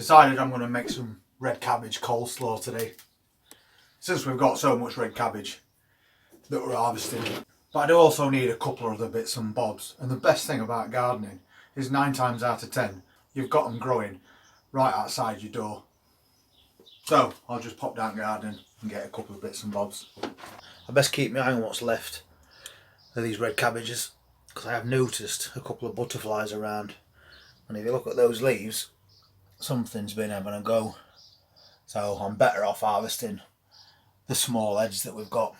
Decided I'm going to make some red cabbage coleslaw today, since we've got so much red cabbage that we're harvesting. But I do also need a couple of other bits and bobs, and the best thing about gardening is 9 times out of 10 you've got them growing right outside your door. So I'll just pop down gardening and get a couple of bits and bobs. I best keep my eye on what's left of these red cabbages, because I have noticed a couple of butterflies around, and if you look at those leaves, something's been having a go. So I'm better off harvesting the small heads that we've got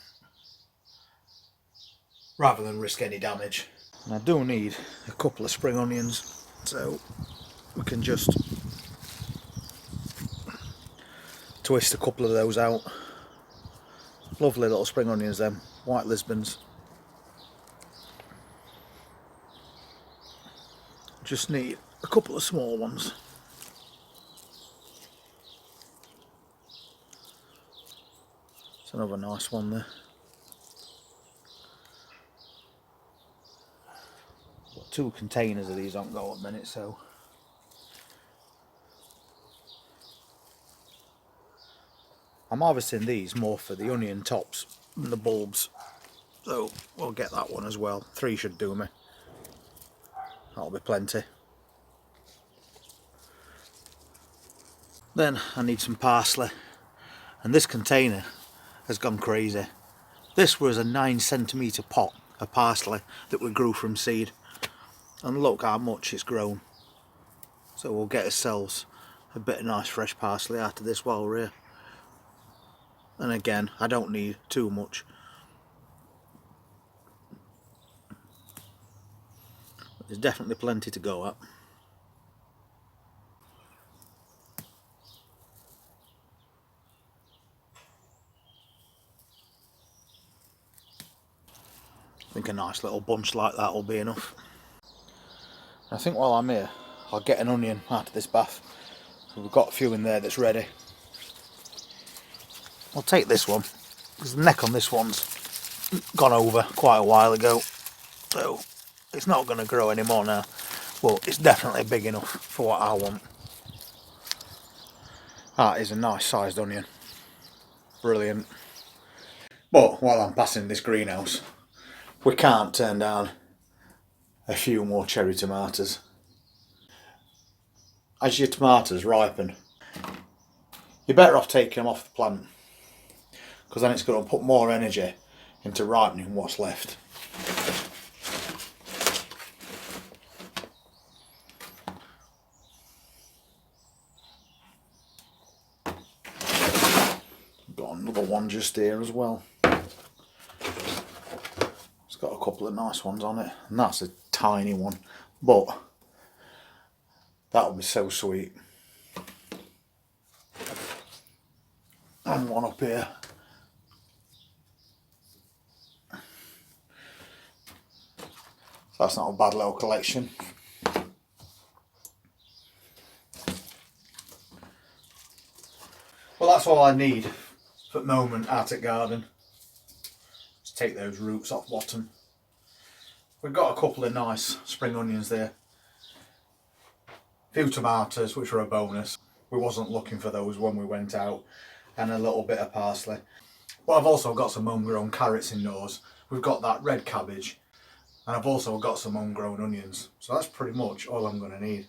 rather than risk any damage. And I do need a couple of spring onions, so we can just twist a couple of those out. Lovely little spring onions, them white Lisbons. Just need a couple of small ones. It's another nice one there. Got 2 containers of these on go at the minute, so I'm harvesting these more for the onion tops and the bulbs, so we'll get that one as well. 3 should do me. That'll be plenty. Then I need some parsley, and this container has gone crazy. This was a 9cm pot of parsley that we grew from seed, and look how much it's grown. So we'll get ourselves a bit of nice fresh parsley out of this while we're here. And again, I don't need too much. There's definitely plenty to go at. I think a nice little bunch like that will be enough. I think while I'm here, I'll get an onion out of this bath. So we've got a few in there that's ready. I'll take this one, because the neck on this one's gone over quite a while ago, so it's not going to grow anymore now. Well, it's definitely big enough for what I want. That is a nice sized onion. Brilliant. But while I'm passing this greenhouse, we can't turn down a few more cherry tomatoes. As your tomatoes ripen, you're better off taking them off the plant, because then it's going to put more energy into ripening what's left. Got another one just here as well. It's got a couple of nice ones on it, and that's a tiny one, but that would be so sweet. And one up here. That's not a bad little collection. Well, that's all I need for the moment out at garden. Just take those roots off bottom. We've got a couple of nice spring onions there. A few tomatoes, which were a bonus. We wasn't looking for those when we went out. And a little bit of parsley. But I've also got some homegrown carrots indoors. We've got that red cabbage. And I've also got some homegrown onions. So that's pretty much all I'm going to need.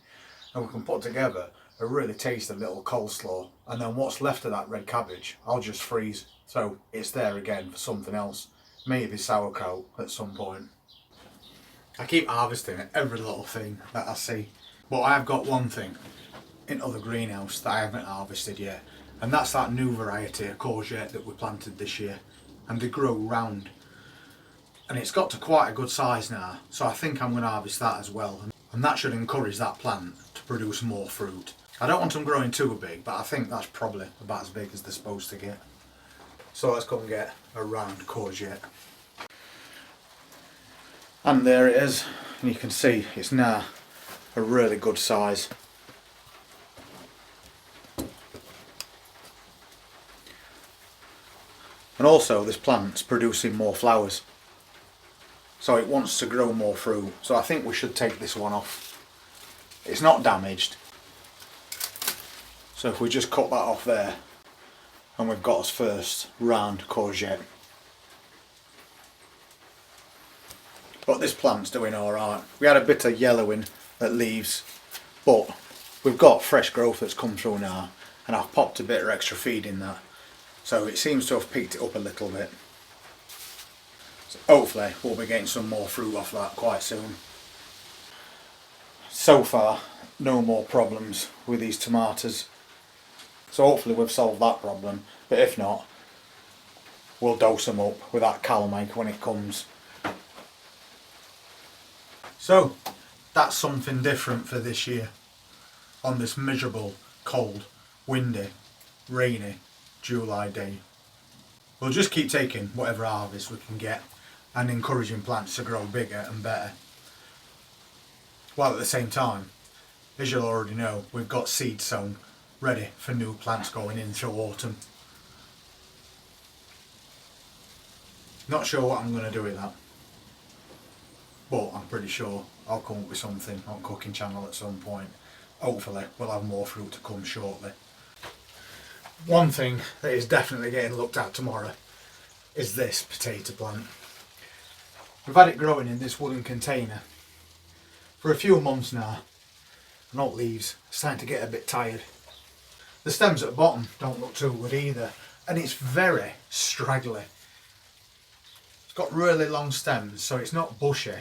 And we can put together a really tasty little coleslaw. And then what's left of that red cabbage, I'll just freeze. So it's there again for something else. Maybe sauerkraut at some point. I keep harvesting every little thing that I see. But I have got one thing in the greenhouse that I haven't harvested yet. And that's that new variety of courgette that we planted this year. And they grow round. And it's got to quite a good size now, so I think I'm going to harvest that as well. And that should encourage that plant to produce more fruit. I don't want them growing too big, but I think that's probably about as big as they're supposed to get. So let's go and get a round courgette. And there it is, and you can see it's now a really good size. And also this plant's producing more flowers, so it wants to grow more fruit, so I think we should take this one off. It's not damaged, So if we just cut that off there, and we've got us first round courgette. But this plant's doing alright. We had a bit of yellowing at leaves, but we've got fresh growth that's come through now, and I've popped a bit of extra feed in that. So it seems to have picked it up a little bit. So hopefully we'll be getting some more fruit off that quite soon. So far, no more problems with these tomatoes. So hopefully we've solved that problem, but if not, we'll dose them up with that calamite when it comes. So that's something different for this year on this miserable, cold, windy, rainy July day. We'll just keep taking whatever harvest we can get and encouraging plants to grow bigger and better. While at the same time, as you'll already know, we've got seed sown ready for new plants going in through autumn. Not sure what I'm going to do with that, but I'm pretty sure I'll come up with something on Cooking Channel at some point. Hopefully we'll have more fruit to come shortly. One thing that is definitely getting looked at tomorrow is this potato plant. We've had it growing in this wooden container for a few months now, and all leaves are starting to get a bit tired. The stems at the bottom don't look too good either, and it's very straggly. It's got really long stems, so it's not bushy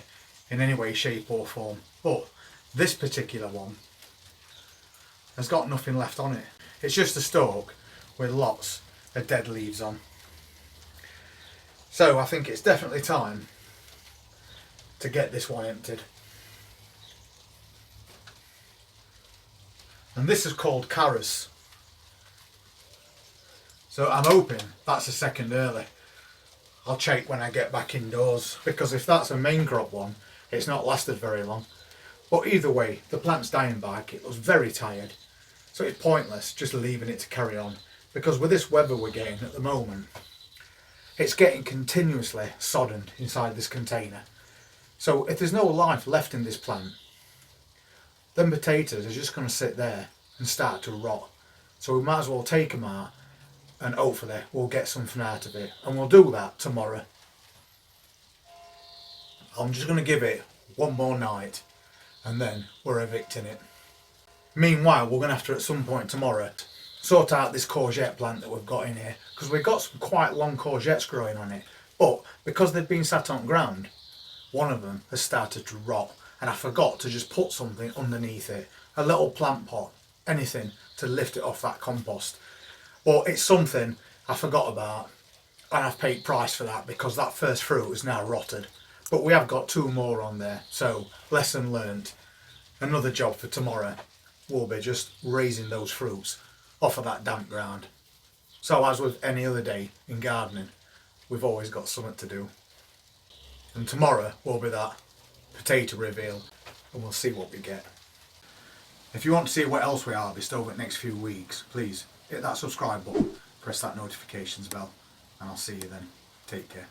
in any way, shape or form, but this particular one has got nothing left on it. It's just a stalk with lots of dead leaves on. So I think it's definitely time to get this one emptied. And this is called Carus. So I'm hoping that's a second early. I'll check when I get back indoors, because if that's a main crop one, it's not lasted very long. But either way, the plant's dying back. It was very tired, so it's pointless just leaving it to carry on, because with this weather we're getting at the moment, it's getting continuously soddened inside this container. So if there's no life left in this plant, then potatoes are just going to sit there and start to rot. So we might as well take them out, and hopefully we'll get something out of it, and we'll do that tomorrow. I'm just going to give it one more night and then we're evicting it. Meanwhile, we're going to have to at some point tomorrow sort out this courgette plant that we've got in here, because we've got some quite long courgettes growing on it, but because they've been sat on ground, one of them has started to rot, and I forgot to just put something underneath it, a little plant pot, anything to lift it off that compost. But it's something I forgot about, and I've paid price for that because that first fruit is now rotted. But we have got two more on there, so lesson learnt. Another job for tomorrow will be just raising those fruits off of that damp ground. So as with any other day in gardening, we've always got something to do. And tomorrow will be that potato reveal, and we'll see what we get. If you want to see what else we harvest over the next few weeks, please hit that subscribe button, press that notifications bell, and I'll see you then. Take care.